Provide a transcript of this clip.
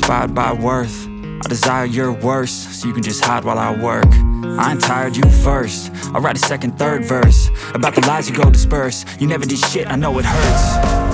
satisfied by worth. I desire your worst, so you can just hide while I work. I ain't tired, you first. I'll write a second, third verse about the lies you go disperse. You never did shit, I know it hurts.